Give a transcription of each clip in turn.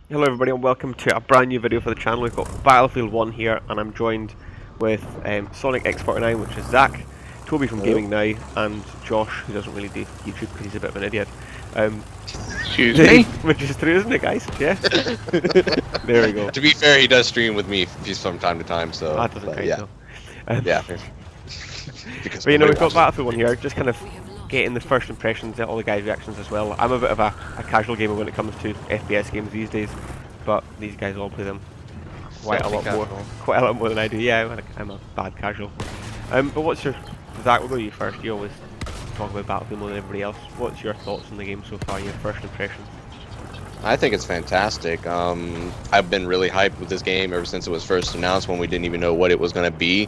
Hello everybody and welcome to a brand new video for the channel. We've got Battlefield 1 here and I'm joined with Sonic X49, which is Zach, Toby from Hello. Gaming Now, and Josh, who doesn't really do YouTube because he's a bit of an idiot. Excuse me? Which is true, isn't it, guys? Yeah. There we go. To be fair, he does stream with me from time to time, so That doesn't count, yeah, though. yeah. Because But you know, nobody we've got watches Battlefield 1 here, just kind of getting the first impressions, all the guys' reactions as well. I'm a bit of a casual gamer when it comes to FPS games these days, but these guys all play them quite a lot more than I do. Yeah, I'm a bad casual. But what's your... Zach, we'll go to you first. You always talk about Battlefield more than everybody else. What's your thoughts on the game so far, your first impressions? I think it's fantastic. I've been really hyped with this game ever since it was first announced, when we didn't even know what it was going to be.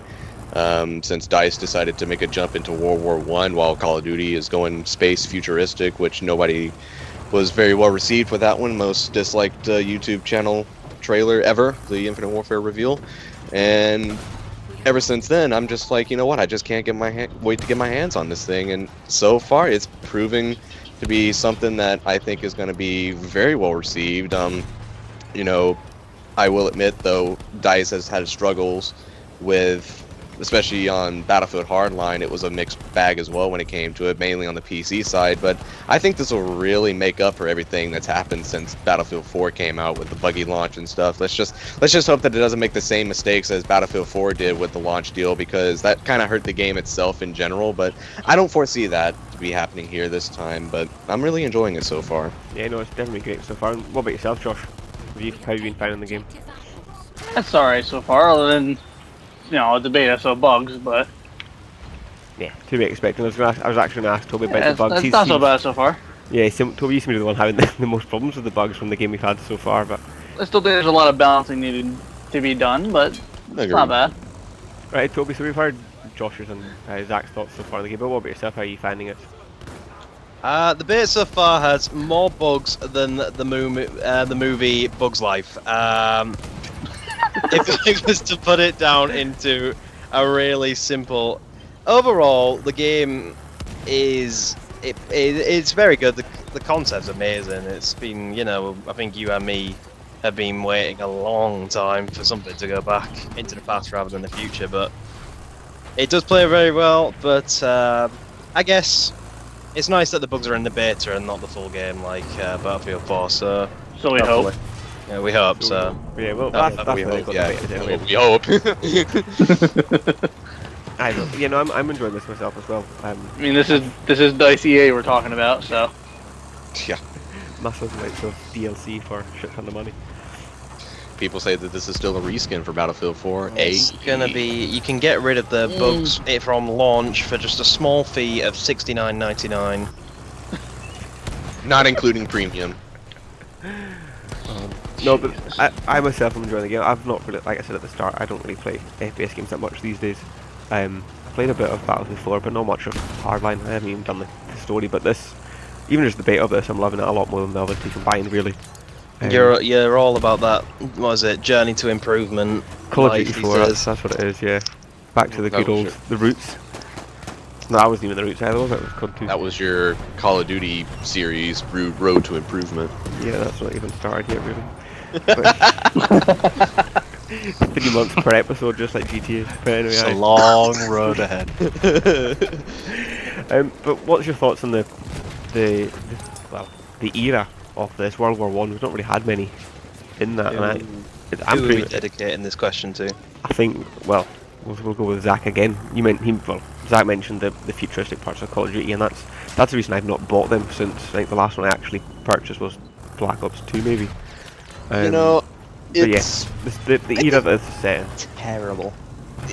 Since DICE decided to make a jump into World War I while Call of Duty is going space futuristic, which nobody was very well received with that one. Most disliked YouTube channel trailer ever, the Infinite Warfare reveal. And ever since then, I'm just like, you know what, I just can't wait to get my hands on this thing. And so far, it's proving to be something that I think is going to be very well received. You know, I will admit, though, DICE has had struggles with, especially on Battlefield Hardline, it was a mixed bag as well when it came to it, mainly on the PC side. But I think this will really make up for everything that's happened since Battlefield 4 came out with the buggy launch and stuff. Let's just hope that it doesn't make the same mistakes as Battlefield 4 did with the launch deal, because that kind of hurt the game itself in general. But I don't foresee that to be happening here this time. But I'm really enjoying it so far. Yeah, no, it's definitely great so far. What about yourself, Josh? How have you been finding the game? That's alright so far, other than, you know, the beta, so bugs, but... Yeah, to be expected. I was actually going to ask Toby about Yeah, the bugs. that's not so bad so far. Yeah, Toby used to be the one having the most problems with the bugs from the game we've had so far, but... I still think there's a lot of balancing needed to be done, but it's not bad. Right, Toby, so we've heard Josh's and Zach's thoughts so far in the game, but what about yourself? How are you finding it? The beta so far has more bugs than the movie Bugs Life. If it was to put it down into a really simple... Overall, the game is... It's very good. The concept's amazing. It's been, you know, I think you and me have been waiting a long time for something to go back into the past rather than the future, but it does play very well. But I guess it's nice that the bugs are in the beta and not the full game like Battlefield 4. So we hope. Yeah, we hope so. Yeah, well, That's that's we what hope. they've got to We hope. I don't, you know, I'm enjoying this myself as well. I mean, this is DICE EA we're talking about, so... Yeah. Massive amounts of DLC for shit ton of money. People say that this is still a reskin for Battlefield 4. It's gonna be. You can get rid of the bugs from launch for just a small fee of $69.99. Not including premium. No, but I myself am enjoying the game. I've not really, like I said at the start, I don't really play FPS games that much these days. I played a bit of Battlefield 4, but not much of Hardline. I haven't even done the story, but this, even just the beta of this, I'm loving it a lot more than the other two combined, really. You're all about that. What is it? Journey to improvement. Call of life Duty these 4, days. that's what it is, yeah. Back to the good old, the roots. No, that wasn't even the roots either, was it? It was COD 2. That was your Call of Duty series, Road to Improvement. Yeah, that's not even started yet, really. 3 months per episode, just like GTA. But anyway, It's a long road ahead. but what's your thoughts on the era of this World War One? We've not really had many in that, and I'm Who are we pretty, dedicating this question to? I think, well, we'll go with Zach again. Zach mentioned the futuristic parts of Call of Duty, and that's the reason I've not bought them since I think the last one I actually purchased was Black Ops 2, maybe. You know, but it's the era that it's set in. Terrible.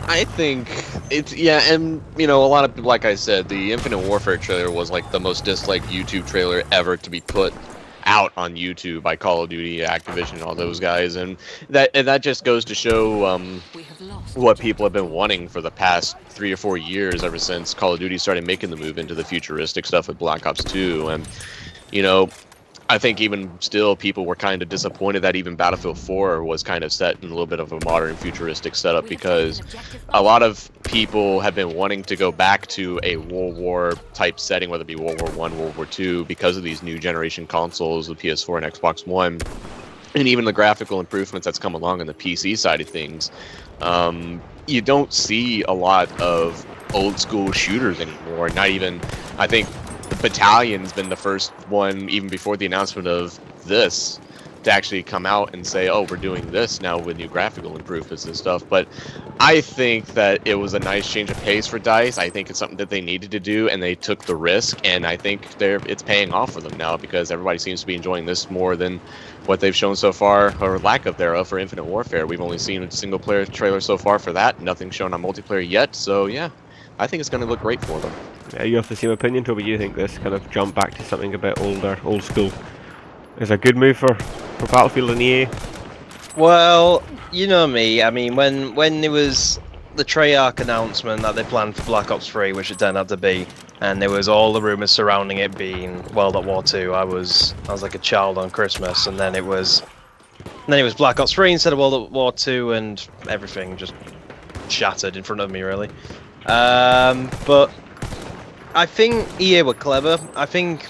I think it's, yeah, and you know, a lot of people, like I said, the Infinite Warfare trailer was like the most disliked YouTube trailer ever to be put out on YouTube by Call of Duty, Activision, and all those guys, and that just goes to show what people have been wanting for the past 3 or 4 years, ever since Call of Duty started making the move into the futuristic stuff with Black Ops 2, and you know, I think even still, people were kind of disappointed that even Battlefield 4 was kind of set in a little bit of a modern futuristic setup, because a lot of people have been wanting to go back to a World War type setting, whether it be World War I, World War II, because of these new generation consoles, the PS4 and Xbox One. and even the graphical improvements that's come along on the PC side of things, you don't see a lot of old school shooters anymore. Not even, I think Battalion's been the first one, even before the announcement of this, to actually come out and say, oh, we're doing this now with new graphical improvements and stuff. But I think that it was a nice change of pace for DICE. I think it's something that they needed to do, and they took the risk, and I think it's paying off for them now, because everybody seems to be enjoying this more than what they've shown so far, or lack of thereof, for Infinite Warfare. We've only seen a single player trailer so far for that, nothing shown on multiplayer yet, so yeah, I think it's going to look great for them. Yeah, you have the same opinion, Toby. You think this kind of jump back to something a bit older, old school, is a good move for Battlefield and EA? Well, you know me. I mean, when there was the Treyarch announcement that they planned for Black Ops 3, which it turned out to be, and there was all the rumors surrounding it being World at War 2, I was like a child on Christmas, and then it was Black Ops 3 instead of World at War 2, and everything just shattered in front of me, really. But I think EA were clever. I think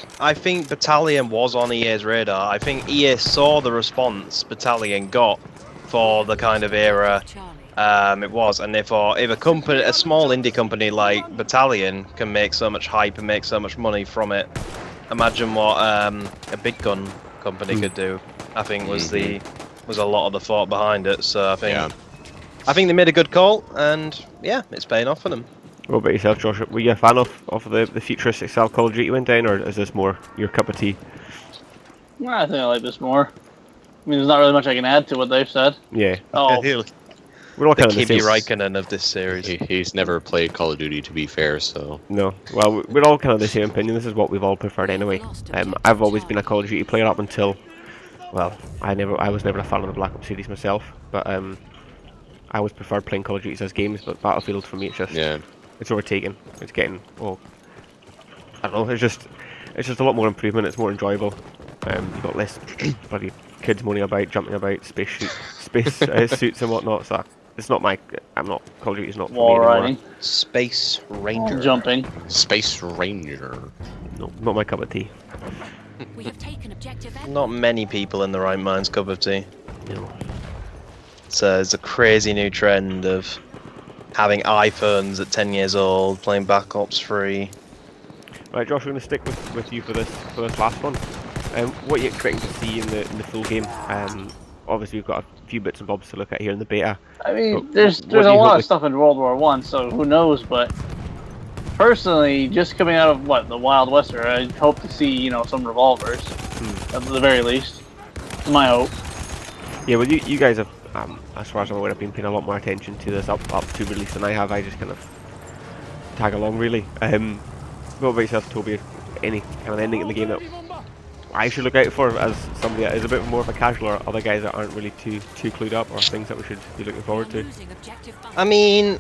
Battalion was on EA's radar. I think EA saw the response Battalion got for the kind of era it was, and if a small indie company like Battalion can make so much hype and make so much money from it, imagine what a big gun company could do. I think was a lot of the thought behind it. So I think they made a good call, and yeah, it's paying off for them. What about yourself, Josh? Were you a fan of the futuristic style Call of Duty went down, or is this more your cup of tea? Well, I think I like this more. I mean, there's not really much I can add to what they've said. Yeah. Oh, We're all The kind of the Kimi same. Räikkönen of this series. He's never played Call of Duty, to be fair, so... No. Well, we're all kind of the same opinion. This is what we've all preferred anyway. I've always been a Call of Duty player up until... Well, I was never a fan of the Black Ops series myself, but I always preferred playing Call of Duty as games, but Battlefield for me it's just... Yeah. It's overtaken. It's getting, well, I don't know. It's just a lot more improvement. It's more enjoyable. You've got less bloody kids moaning about, jumping about, space suits and whatnot. So it's not my. Call of Duty's not for wall me anymore. riding, Space Ranger. jumping. Space Ranger. No, not my cup of tea. We have taken objective Edward. Not many people in the right mind's cup of tea. No. So it's a crazy new trend of having iPhones at 10 years old, playing Black Ops 3. Right, Josh, we're going to stick with you for this last one. What are you expecting to see in the full game? Obviously, we've got a few bits and bobs to look at here in the beta. I mean, But there's what do a you lot hope of stuff in World War One, so who knows? But personally, just coming out of the Wild West era, I hope to see some revolvers at the very least. That's my hope. Yeah, well, you guys have, as far as I'm aware, have been paying a lot more attention to this up to release than I have. I just kind of tag along, really. What about yourself, Toby? Any kind of ending in the game that I should look out for as somebody that is a bit more of a casual, or other guys that aren't really too clued up, or things that we should be looking forward to? Losing objective I mean,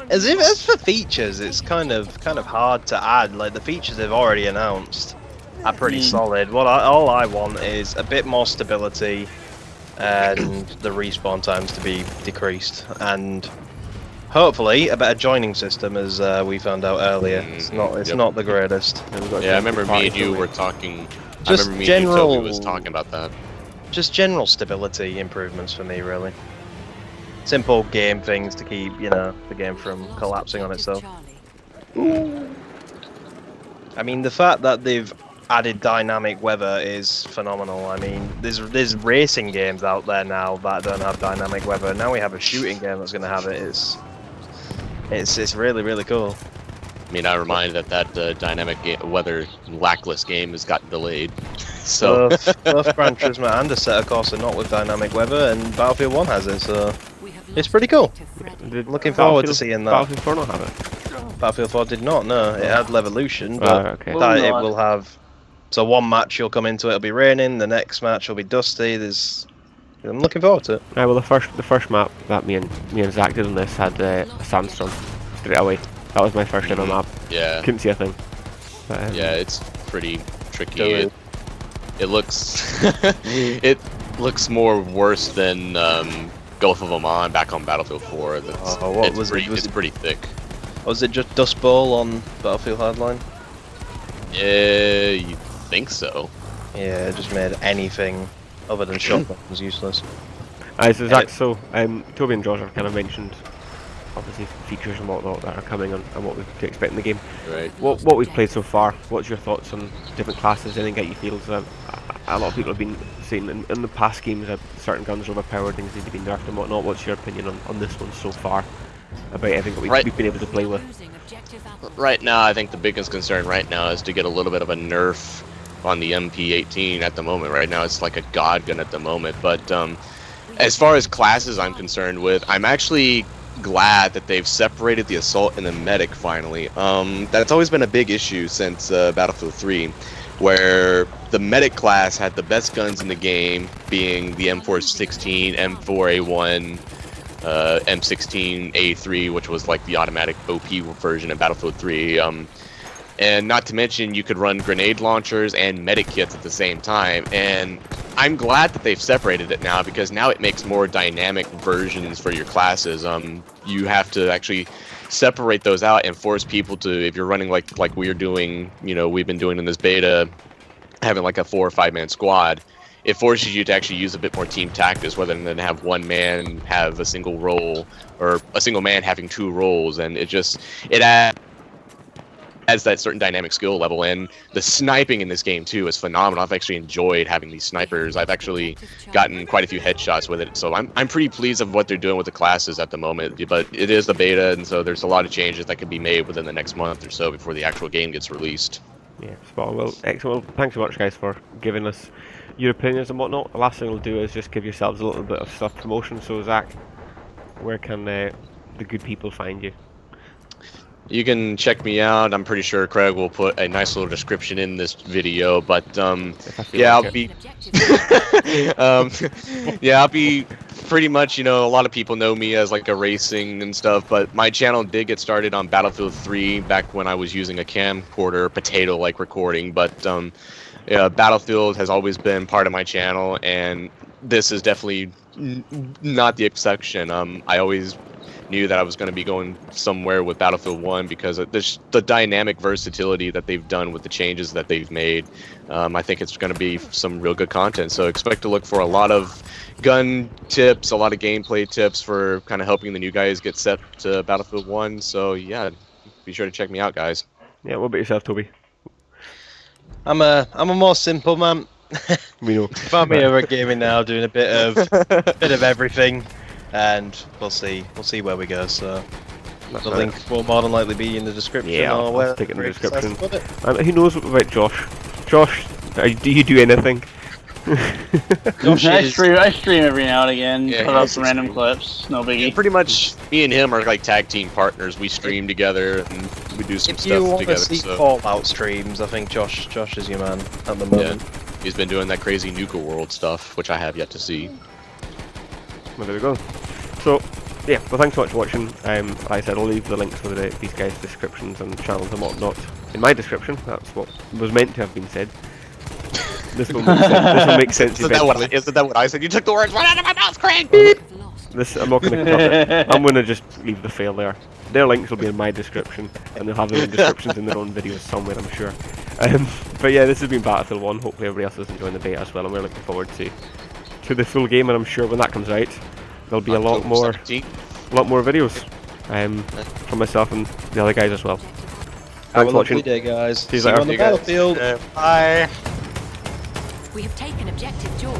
as for features, it's kind of hard to add. Like, the features they've already announced are pretty solid. All I want is a bit more stability and the respawn times to be decreased, and hopefully a better joining system, as we found out earlier. It's not the greatest. Yeah, I remember me and you were talking. Just I remember me general, and you, Toby, was talking about that. Just general stability improvements for me, really. Simple game things to keep, the game from collapsing on itself. I mean, the fact that they've added dynamic weather is phenomenal. I mean, there's racing games out there now that don't have dynamic weather. Now we have a shooting game that's going to have it. It's really, really cool. I mean, I remind that dynamic weather lackless game has gotten delayed. So both Gran Turismo and Assetto Corsa not with dynamic weather, and Battlefield 1 has it, so it's pretty cool. Did Looking forward to seeing that. Battlefield 4 not have it? Battlefield 4 did not, no. It had Levolution, but Okay. that it will have... So one match you'll come into, it'll be raining, the next match will be dusty, I'm looking forward to it. Right, well, the first map that me and Zach did on this had a sandstorm straight away. That was my first ever map. yeah, Couldn't see a thing. But, yeah, it's pretty tricky. Really? It looks it looks more worse than Gulf of Oman back on Battlefield 4. It's pretty thick. Was it just Dust Bowl on Battlefield Hardline? Yeah, you think so? Yeah, it just made anything other than shotguns useless. So Zach, Toby and Josh have kind of mentioned obviously features and whatnot that are coming and what we to expect in the game. Right. What we've played so far, what's your thoughts on different classes, anything get you feels? A lot of people have been saying in the past games that certain guns are overpowered, things need to be nerfed and whatnot. What's your opinion on this one so far, about everything that we've been able to play with? Right now, I think the biggest concern right now is to get a little bit of a nerf on the MP18 at the moment. Right now, it's like a god gun at the moment. But as far as classes I'm concerned with, I'm actually glad that they've separated the assault and the medic finally. That's always been a big issue since Battlefield 3, where the medic class had the best guns in the game, being the M416, M4A1, M16A3, which was like the automatic OP version of Battlefield 3. And not to mention, you could run grenade launchers and medic kits at the same time. And I'm glad that they've separated it now, because now it makes more dynamic versions for your classes. You have to actually separate those out and force people to, if you're running like we're doing, we've been doing in this beta, having like a 4 or 5 man squad, it forces you to actually use a bit more team tactics rather than have one man have a single role, or a single man having 2 roles. And it adds that certain dynamic skill level. And the sniping in this game too is phenomenal. I've actually enjoyed having these snipers. I've actually gotten quite a few headshots with it, so I'm pretty pleased of what they're doing with the classes at the moment. But it is the beta, and so there's a lot of changes that could be made within the next month or so before the actual game gets released. Yeah, spot on. Well, excellent. Well, thanks so much, guys, for giving us your opinions and whatnot. The last thing we'll do is just give yourselves a little bit of stuff promotion. So Zach, where can the good people find you? You can check me out. I'm pretty sure Craig will put a nice little description in this video, but yeah, I'll be I'll be pretty much, a lot of people know me as like a racing and stuff, but my channel did get started on Battlefield 3 back when I was using a camcorder, potato-like recording, but Battlefield has always been part of my channel, and this is definitely not the exception. I always knew that I was going to be going somewhere with Battlefield 1 because of the dynamic versatility that they've done with the changes that they've made. I think it's going to be some real good content, so expect to look for a lot of gun tips, a lot of gameplay tips for kind of helping the new guys get set to Battlefield 1. So yeah, be sure to check me out, guys. Yeah, what about yourself, Toby? I'm a more simple man. We know. Found me over at gaming now, doing a bit of everything. And we'll see where we go. So the link will more than likely be in the description. Yeah, I'll stick it in the description. Who knows about Josh? Josh, do you do anything? I stream every now and again. Yeah, put up some random clips. No biggie. Yeah, pretty much, me and him are like tag team partners. We stream together and we do some If stuff you want together. to see So Fallout streams, I think Josh is your man at the moment. yeah, he's been doing that crazy Nuka World stuff, which I have yet to see. Well, there we go. So, yeah, well, thanks so much for watching. Like I said, I'll leave the links for these guys' descriptions and channels and whatnot in my description. That's what was meant to have been said. This will make sense. Isn't that what I said? You took the words right out of my mouth, Craig! I'm not going to cut it. I'm going to just leave the fail there. Their links will be in my description, and they'll have their own descriptions in their own videos somewhere, I'm sure. But yeah, this has been Battlefield 1. Hopefully everybody else is enjoying the beta as well, and we're looking forward to the full game, and I'm sure when that comes out, there'll be a lot more videos from myself and the other guys as well. Have Thanks a for watching. lovely day, guys. See you See you later. on the battlefield. Bye. We have taken objective George.